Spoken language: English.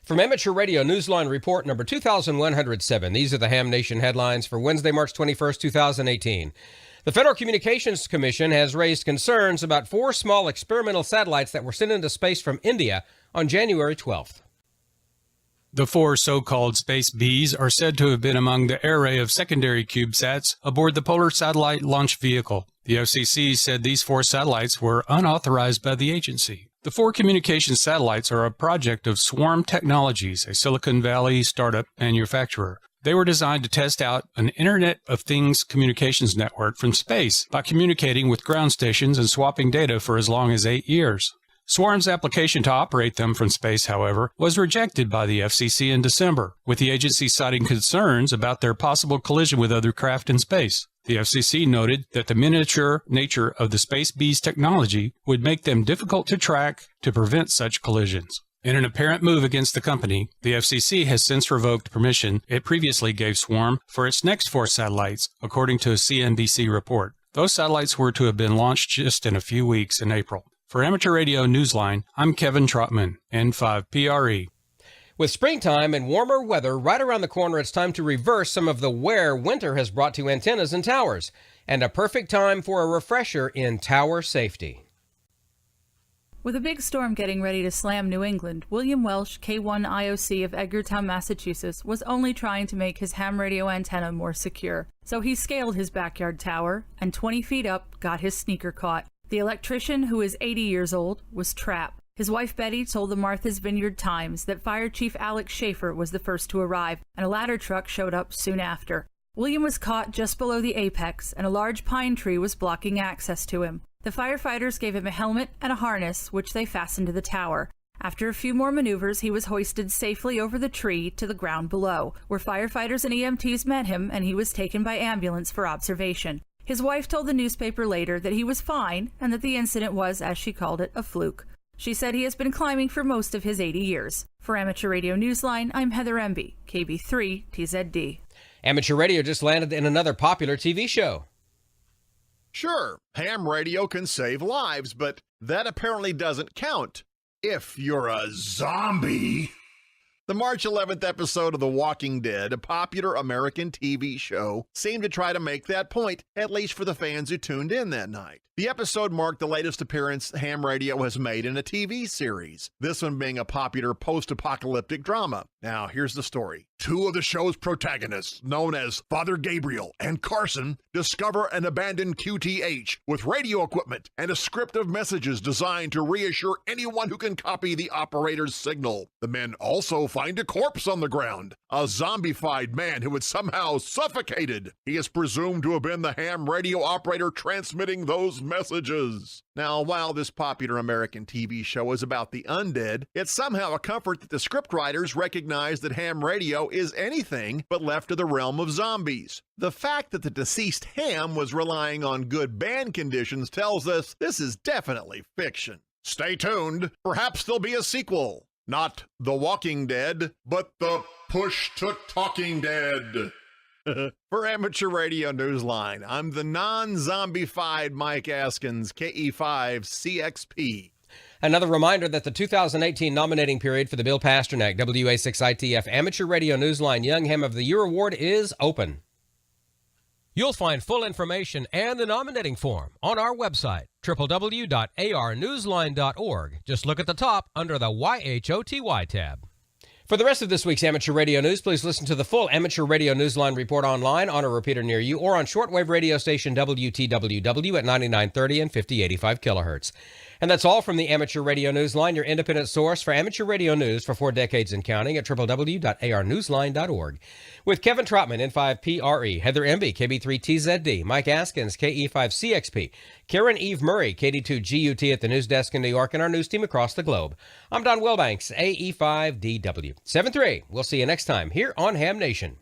From Amateur Radio Newsline Report number 2107, these are the Ham Nation headlines for Wednesday, March 21st, 2018. The Federal Communications Commission has raised concerns about 4 small experimental satellites that were sent into space from India on January 12th. The 4 so-called SpaceBees are said to have been among the array of secondary CubeSats aboard the Polar Satellite Launch Vehicle. The FCC said these 4 satellites were unauthorized by the agency. The 4 communication satellites are a project of Swarm Technologies, a Silicon Valley startup manufacturer. They were designed to test out an Internet of Things communications network from space by communicating with ground stations and swapping data for as long as 8 years. Swarm's application to operate them from space, however, was rejected by the FCC in December, with the agency citing concerns about their possible collision with other craft in space. The FCC noted that the miniature nature of the SpaceBees technology would make them difficult to track to prevent such collisions. In an apparent move against the company, the FCC has since revoked permission it previously gave Swarm for its next 4 satellites, according to a CNBC report. Those satellites were to have been launched just in a few weeks in April. For Amateur Radio Newsline, I'm Kevin Trotman, N5PRE. With springtime and warmer weather right around the corner, it's time to reverse some of the wear winter has brought to antennas and towers, and a perfect time for a refresher in tower safety. With a big storm getting ready to slam New England, William Welsh, K1 IOC of Edgartown, Massachusetts, was only trying to make his ham radio antenna more secure. So he scaled his backyard tower, and 20 feet up, got his sneaker caught. The electrician, who is 80 years old, was trapped. His wife Betty told the Martha's Vineyard Times that Fire Chief Alex Schaefer was the first to arrive, and a ladder truck showed up soon after. William was caught just below the apex, and a large pine tree was blocking access to him. The firefighters gave him a helmet and a harness, which they fastened to the tower. After a few more maneuvers, he was hoisted safely over the tree to the ground below, where firefighters and EMTs met him, and he was taken by ambulance for observation. His wife told the newspaper later that he was fine, and that the incident was, as she called it, a fluke. She said he has been climbing for most of his 80 years. For Amateur Radio Newsline, I'm Heather Emby, KB3 TZD. Amateur Radio just landed in another popular TV show. Sure, ham radio can save lives, but that apparently doesn't count if you're a zombie. The March 11th episode of The Walking Dead, a popular American TV show, seemed to try to make that point, at least for the fans who tuned in that night. The episode marked the latest appearance ham radio has made in a TV series, this one being a popular post-apocalyptic drama. Now, here's the story. 2 of the show's protagonists, known as Father Gabriel and Carson, discover an abandoned QTH with radio equipment and a script of messages designed to reassure anyone who can copy the operator's signal. The men also find a corpse on the ground, a zombified man who had somehow suffocated. He is presumed to have been the ham radio operator transmitting those messages. Now, while this popular American TV show is about the undead, it's somehow a comfort that the scriptwriters recognize that ham radio is anything but left to the realm of zombies. The fact that the deceased ham was relying on good band conditions tells us this is definitely fiction. Stay tuned. Perhaps there'll be a sequel. Not The Walking Dead, but The Push to Talking Dead. For Amateur Radio Newsline, I'm the non-zombified Mike Askins, KE5CXP. Another reminder that the 2018 nominating period for the Bill Pasternak WA6ITF Amateur Radio Newsline Young Ham of the Year Award is open. You'll find full information and the nominating form on our website, www.arnewsline.org. Just look at the top under the YHOTY tab. For the rest of this week's Amateur Radio News, please listen to the full Amateur Radio Newsline report online on a repeater near you or on shortwave radio station WTWW at 9930 and 5085 kilohertz. And that's all from the Amateur Radio Newsline, your independent source for amateur radio news for 4 decades and counting at www.arnewsline.org. With Kevin Trotman, N5PRE, Heather Emby, KB3TZD, Mike Askins, KE5CXP, Karen Eve Murray, KD2GUT at the news desk in New York, and our news team across the globe. I'm Don Wilbanks, AE5DW. 7-3. We'll see you next time here on Ham Nation.